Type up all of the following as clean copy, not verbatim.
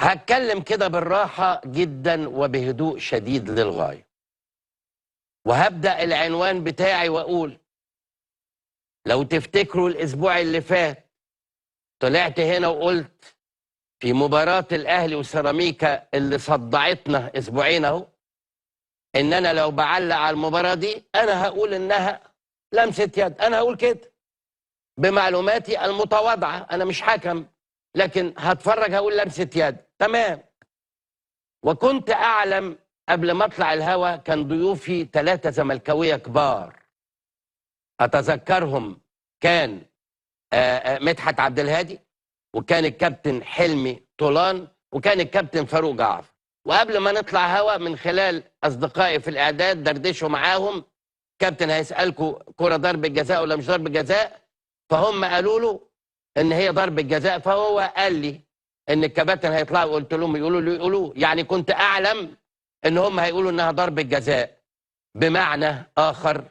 هتكلم كده بالراحة جدا وبهدوء شديد للغاية، وهبدأ العنوان بتاعي وأقول: لو تفتكروا الأسبوع اللي فات طلعت هنا وقلت في مباراة الأهلي وسيراميكا اللي صدعتنا أسبوعين أهو، إن أنا لو بعلق على المباراة دي أنا هقول إنها لمسة يد. أنا هقول كده بمعلوماتي المتواضعة، أنا مش حكم، لكن هتفرج هقول لمسة يد. تمام. وكنت أعلم قبل ما أطلع الهوا كان ضيوفي 3 زملكاوية كبار أتذكرهم. كان مدحت عبد الهادي، وكان الكابتن حلمي طولان، وكان الكابتن فاروق جعفر. وقبل ما نطلع هوا من خلال أصدقائي في الإعداد دردشوا معاهم: كابتن هيسألكوا كرة ضربة جزاء ولا مش ضربة جزاء؟ فهم قالوا له إن هي ضربة جزاء، فهو قال لي إن الكباتن هيطلعوا. قلت لهم يقولوا يعني كنت أعلم إن هم هيقولوا إنها ضربة جزاء. بمعنى آخر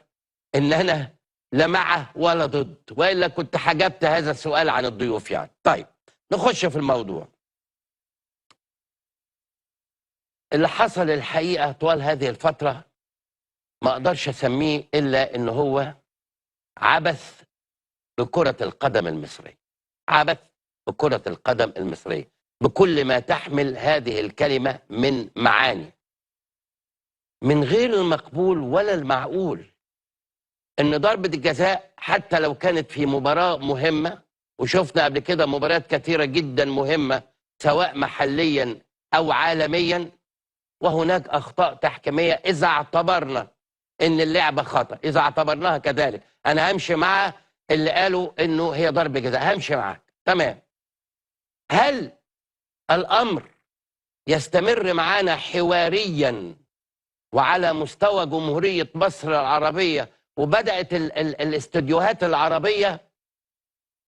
إن أنا لا مع ولا ضد، وإلا كنت حجبت هذا السؤال عن الضيوف يعني. طيب نخش في الموضوع. اللي حصل الحقيقة طوال هذه الفترة ما أقدرش أسميه إلا إن هو عبث بكرة القدم المصرية. عبث بكرة القدم المصرية بكل ما تحمل هذه الكلمة من معاني. من غير المقبول ولا المعقول إن ضربة الجزاء حتى لو كانت في مباراة مهمة، وشفنا قبل كده مباريات كثيرة جدا مهمة سواء محليا أو عالميا، وهناك أخطاء تحكيمية إذا اعتبرنا إن اللعبة خطأ، إذا اعتبرناها كذلك أنا همشي مع اللي قالوا إنه هي ضربة جزاء، همشي معاك. تمام. هل الأمر يستمر معانا حواريا وعلى مستوى جمهورية مصر العربية، وبدأت الاستديوهات العربية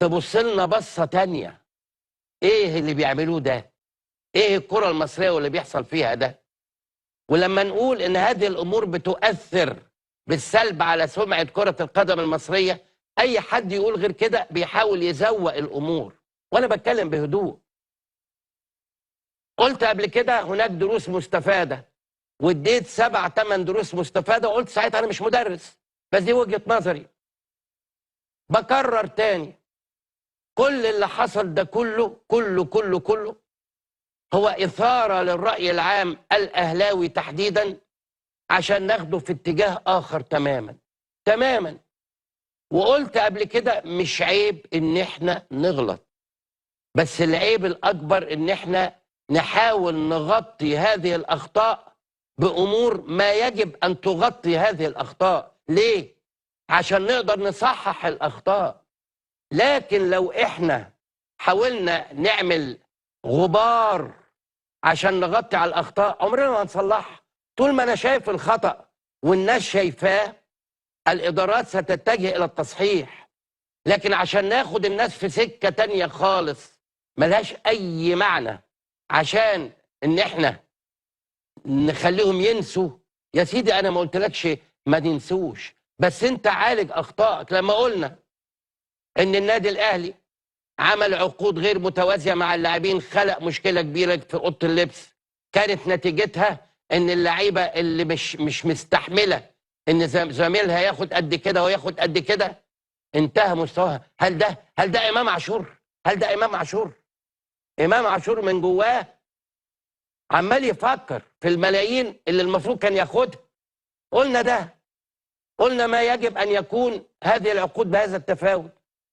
تبص لنا بصة تانية؟ ايه اللي بيعملوه ده؟ ايه الكرة المصرية واللي بيحصل فيها ده؟ ولما نقول ان هذه الامور بتؤثر بالسلب على سمعة كرة القدم المصرية، اي حد يقول غير كده بيحاول يزوق الامور، وانا بتكلم بهدوء. قلت قبل كده هناك دروس مستفادة، واديت 7 8 دروس مستفادة، وقلت ساعتها انا مش مدرس، بس دي وجهة نظري. بكرر تاني، كل اللي حصل ده كله هو إثارة للرأي العام الأهلاوي تحديدا عشان ناخده في اتجاه آخر تماما. وقلت قبل كده مش عيب إن احنا نغلط، بس العيب الأكبر إن احنا نحاول نغطي هذه الأخطاء بأمور ما يجب أن تغطي هذه الأخطاء. ليه؟ عشان نقدر نصحح الأخطاء. لكن لو احنا حاولنا نعمل غبار عشان نغطي على الأخطاء عمرنا ما هنصلحها. طول ما أنا شايف الخطأ والناس شايفاه الإدارات ستتجه إلى التصحيح. لكن عشان ناخد الناس في سكة تانية خالص ملهاش أي معنى عشان إن إحنا نخليهم ينسوا، يا سيدي أنا ما قلتلكش ما ننسوش، بس أنت عالج أخطائك. لما قلنا إن النادي الأهلي عمل عقود غير متوازية مع اللاعبين، خلق مشكلة كبيرة في أوضة اللبس، كانت نتيجتها إن اللعيبة اللي مش مستحملة إن زميلها ياخد قد كده وياخد قد كده انتهى مستواها. هل ده إمام عاشور؟ هل ده إمام عاشور؟ إمام عاشور من جواه عمال يفكر في الملايين اللي المفروض كان ياخدها. قلنا ما يجب أن يكون هذه العقود بهذا التفاوت.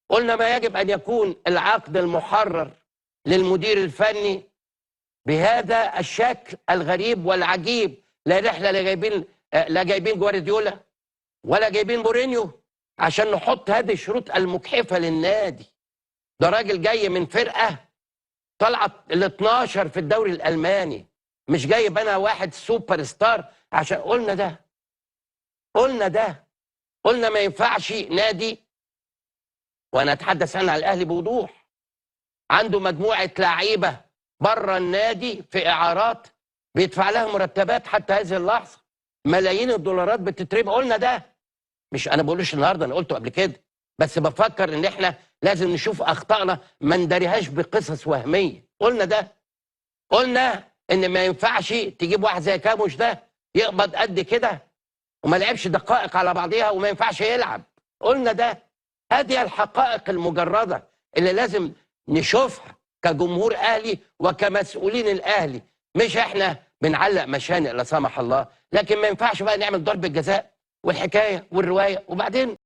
قلنا ما يجب أن يكون العقد المحرر للمدير الفني بهذا الشكل الغريب والعجيب. لا احنا لا جايبين جوارديولا ولا جايبين مورينيو عشان نحط هذه الشروط المجحفة للنادي. ده راجل جاي من فرقة طلعت ال 12 في الدوري الألماني، مش جايب أنا واحد سوبر ستار. عشان قلنا ما ينفعش نادي، وانا اتحدث عن الاهلي بوضوح، عنده مجموعه لعيبه بره النادي في اعارات بيدفع لها مرتبات حتى هذه اللحظه ملايين الدولارات بتترمي. قلنا ده، مش انا بقولوش النهارده، انا قلته قبل كده، بس بفكر ان احنا لازم نشوف اخطائنا ما نداريهاش بقصص وهميه. قلنا ده. قلنا ان ما ينفعش تجيب واحد زي كاموش ده يقبض قد كده وما لعبش دقائق على بعضيها وما ينفعش يلعب. قلنا ده. هذه الحقائق المجرده اللي لازم نشوفها كجمهور اهلي وكمسؤولين الاهلي، مش احنا بنعلق مشانق لا سمح الله. لكن ما ينفعش بقى نعمل ضربه جزاء والحكايه والروايه. وبعدين